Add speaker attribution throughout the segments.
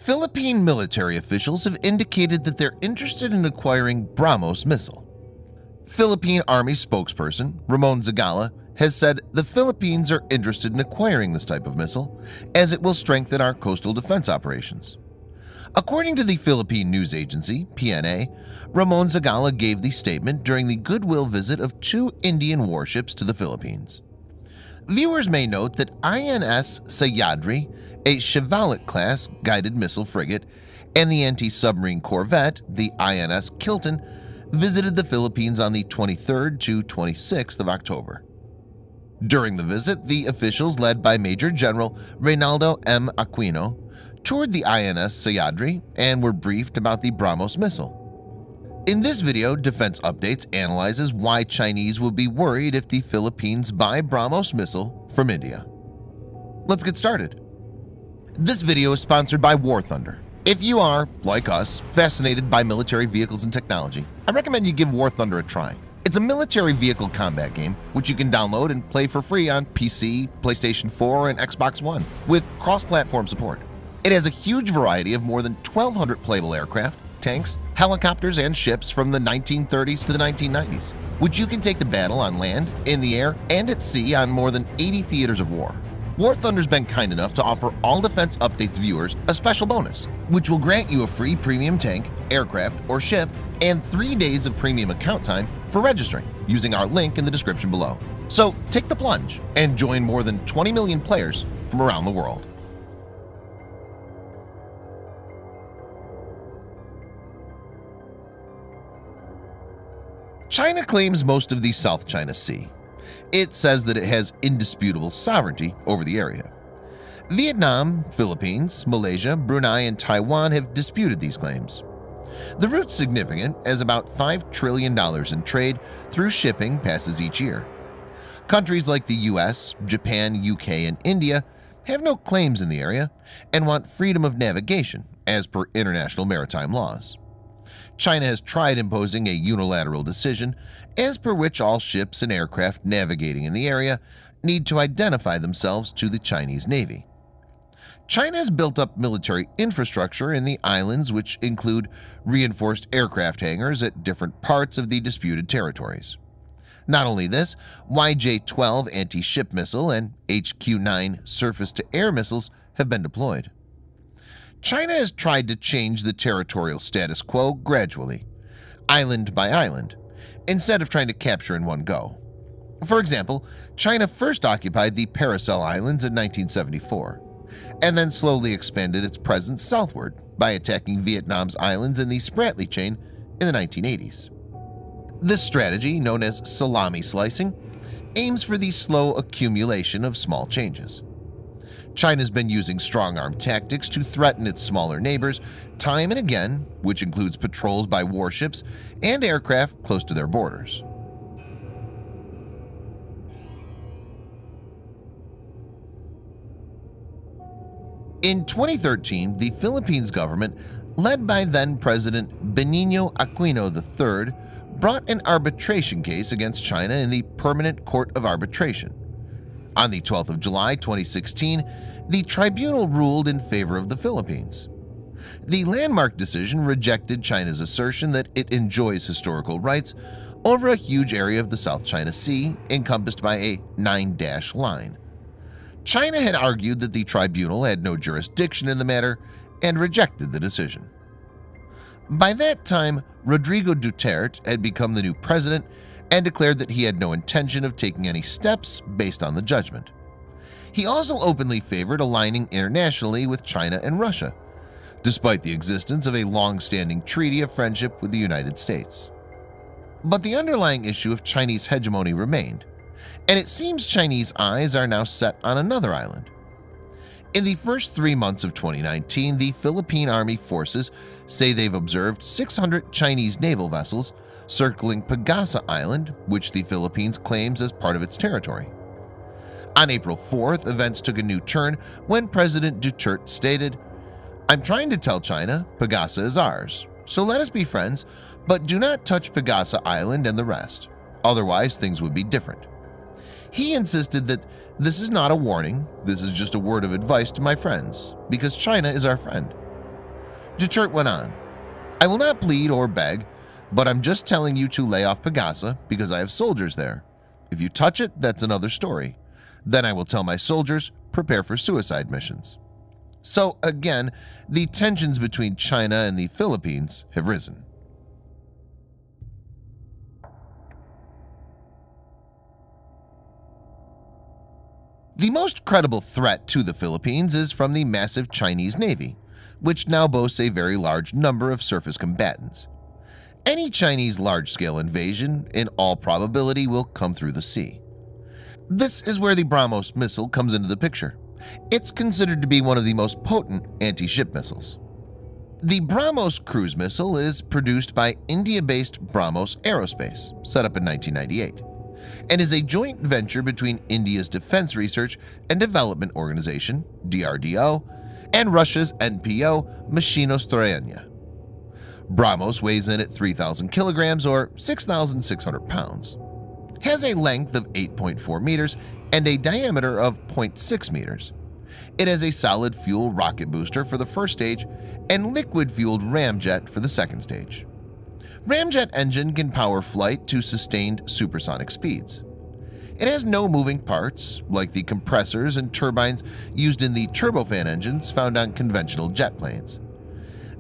Speaker 1: Philippine military officials have indicated that they're interested in acquiring Brahmos missile. Philippine Army spokesperson Ramon Zagala has said the Philippines are interested in acquiring this type of missile as it will strengthen our coastal defense operations. According to the Philippine News Agency, PNA, Ramon Zagala gave the statement during the goodwill visit of 2 Indian warships to the Philippines. Viewers may note that INS Sahyadri, a Shivalik-class guided missile frigate, and the anti-submarine corvette, the INS Kiltan, visited the Philippines on the 23rd to 26th of October. During the visit, the officials led by Major General Reynaldo M. Aquino toured the INS Sahyadri and were briefed about the Brahmos missile. In this video, Defense Updates analyzes why Chinese will be worried if the Philippines buy Brahmos missile from India. Let's get started. This video is sponsored by War Thunder. If you are, like us, fascinated by military vehicles and technology, I recommend you give War Thunder a try. It's a military vehicle combat game which you can download and play for free on PC, PlayStation 4, and Xbox One with cross-platform support. It has a huge variety of more than 1,200 playable aircraft, tanks, helicopters, and ships from the 1930s to the 1990s, which you can take to battle on land, in the air, and at sea on more than 80 theaters of war. War Thunder's been kind enough to offer all Defense Updates viewers a special bonus, which will grant you a free premium tank, aircraft, or ship, and 3 days of premium account time for registering using our link in the description below. So take the plunge and join more than 20 million players from around the world. China claims most of the South China Sea. It says that it has indisputable sovereignty over the area. Vietnam, Philippines, Malaysia, Brunei, and Taiwan have disputed these claims. The route's significant as about $5 trillion in trade through shipping passes each year. Countries like the US, Japan, UK, and India have no claims in the area and want freedom of navigation as per international maritime laws. China has tried imposing a unilateral decision as per which all ships and aircraft navigating in the area need to identify themselves to the Chinese Navy. China has built up military infrastructure in the islands, which include reinforced aircraft hangars at different parts of the disputed territories. Not only this, YJ-12 anti-ship missile and HQ-9 surface-to-air missiles have been deployed. China has tried to change the territorial status quo gradually, island by island, instead of trying to capture in one go. For example, China first occupied the Paracel Islands in 1974, and then slowly expanded its presence southward by attacking Vietnam's islands in the Spratly Chain in the 1980s. This strategy, known as salami slicing, aims for the slow accumulation of small changes. China's been using strong-arm tactics to threaten its smaller neighbors time and again, which includes patrols by warships and aircraft close to their borders. In 2013, the Philippines government, led by then-President Benigno Aquino III, brought an arbitration case against China in the Permanent Court of Arbitration. On the 12th of July 2016, the tribunal ruled in favor of the Philippines. The landmark decision rejected China's assertion that it enjoys historical rights over a huge area of the South China Sea encompassed by a 9-dash line. China had argued that the tribunal had no jurisdiction in the matter and rejected the decision. By that time, Rodrigo Duterte had become the new president and declared that he had no intention of taking any steps based on the judgment. He also openly favored aligning internationally with China and Russia, despite the existence of a long-standing treaty of friendship with the United States. But the underlying issue of Chinese hegemony remained, and it seems Chinese eyes are now set on another island. In the first 3 months of 2019, the Philippine Army forces say they've observed 600 Chinese naval vessels circling Pagasa Island, which the Philippines claims as part of its territory. On April 4th, events took a new turn when President Duterte stated, "I'm trying to tell China Pagasa is ours, so let us be friends, but do not touch Pagasa Island and the rest. Otherwise, things would be different." He insisted that this is not a warning, this is just a word of advice to my friends, because China is our friend. Duterte went on, "I will not plead or beg, but I'm just telling you to lay off Pegasa because I have soldiers there. If you touch it, that's another story. Then I will tell my soldiers, prepare for suicide missions." So again, the tensions between China and the Philippines have risen. The most credible threat to the Philippines is from the massive Chinese Navy, which now boasts a very large number of surface combatants. Any Chinese large-scale invasion, in all probability, will come through the sea. This is where the Brahmos missile comes into the picture. It's considered to be one of the most potent anti-ship missiles. The Brahmos cruise missile is produced by India-based Brahmos Aerospace, set up in 1998, and is a joint venture between India's Defense Research and Development Organization, DRDO, and Russia's NPO, Mashinostroyenia. Brahmos weighs in at 3,000 kilograms or 6,600 pounds, has a length of 8.4 meters and a diameter of 0.6 meters. It has a solid fuel rocket booster for the first stage and liquid-fueled ramjet for the second stage. Ramjet engine can power flight to sustained supersonic speeds. It has no moving parts, like the compressors and turbines used in the turbofan engines found on conventional jet planes.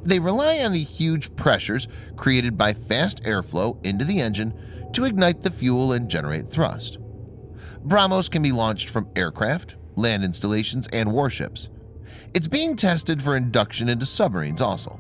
Speaker 1: They rely on the huge pressures created by fast airflow into the engine to ignite the fuel and generate thrust. Brahmos can be launched from aircraft, land installations, and warships. It's being tested for induction into submarines also.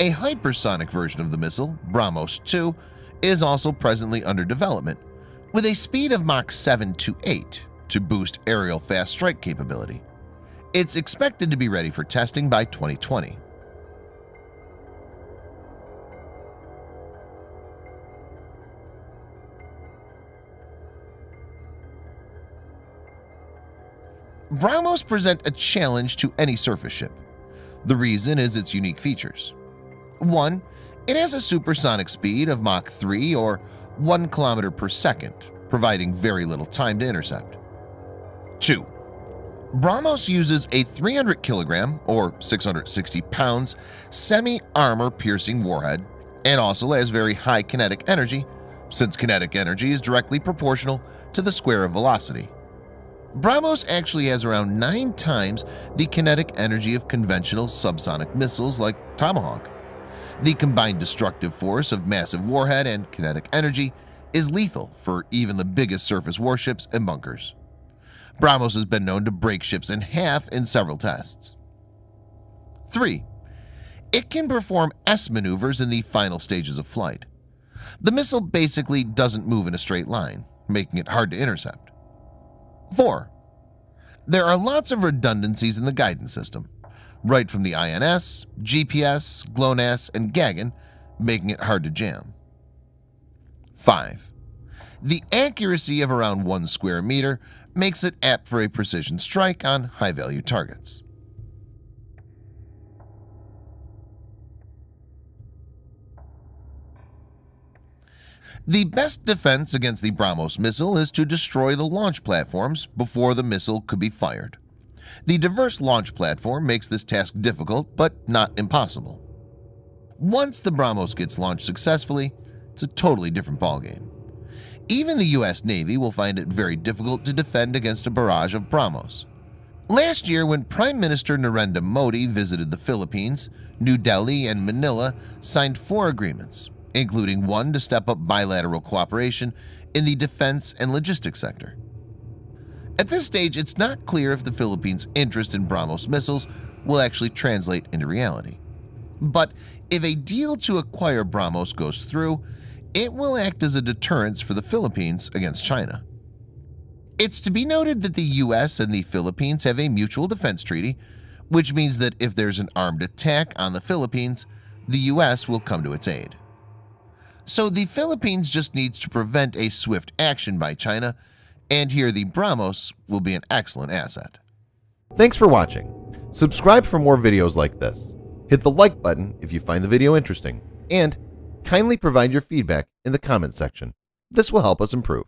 Speaker 1: A hypersonic version of the missile, Brahmos 2, is also presently under development, with a speed of Mach 7 to 8 to boost aerial fast strike capability. It's expected to be ready for testing by 2020. Brahmos present a challenge to any surface ship. The reason is its unique features. 1. It has a supersonic speed of Mach 3 or 1 kilometer per second, providing very little time to intercept. 2. Brahmos uses a 300 kilogram or 660 pounds semi-armor piercing warhead and also has very high kinetic energy, since kinetic energy is directly proportional to the square of velocity. Brahmos actually has around 9 times the kinetic energy of conventional subsonic missiles like Tomahawk. The combined destructive force of massive warhead and kinetic energy is lethal for even the biggest surface warships and bunkers. Brahmos has been known to break ships in half in several tests. 3. It can perform S maneuvers in the final stages of flight. The missile basically doesn't move in a straight line, making it hard to intercept. 4. There are lots of redundancies in the guidance system, right from the INS, GPS, GLONASS, and GAGN, making it hard to jam. 5. The accuracy of around 1 square meter makes it apt for a precision strike on high-value targets. The best defense against the Brahmos missile is to destroy the launch platforms before the missile could be fired. The diverse launch platform makes this task difficult but not impossible. Once the Brahmos gets launched successfully, it's a totally different ballgame. Even the US Navy will find it very difficult to defend against a barrage of Brahmos. Last year, when Prime Minister Narendra Modi visited the Philippines, New Delhi and Manila signed 4 agreements, including one to step up bilateral cooperation in the defense and logistics sector. At this stage, it's not clear if the Philippines' interest in Brahmos missiles will actually translate into reality. But if a deal to acquire Brahmos goes through, it will act as a deterrence for the Philippines against China. It's to be noted that the US and the Philippines have a mutual defense treaty, which means that if there's an armed attack on the Philippines, the US will come to its aid. So the Philippines just needs to prevent a swift action by China, and here the Brahmos will be an excellent asset.
Speaker 2: Thanks for watching. Subscribe for more videos like this. Hit the like button if you find the video interesting, and kindly provide your feedback in the comment section. This will help us improve.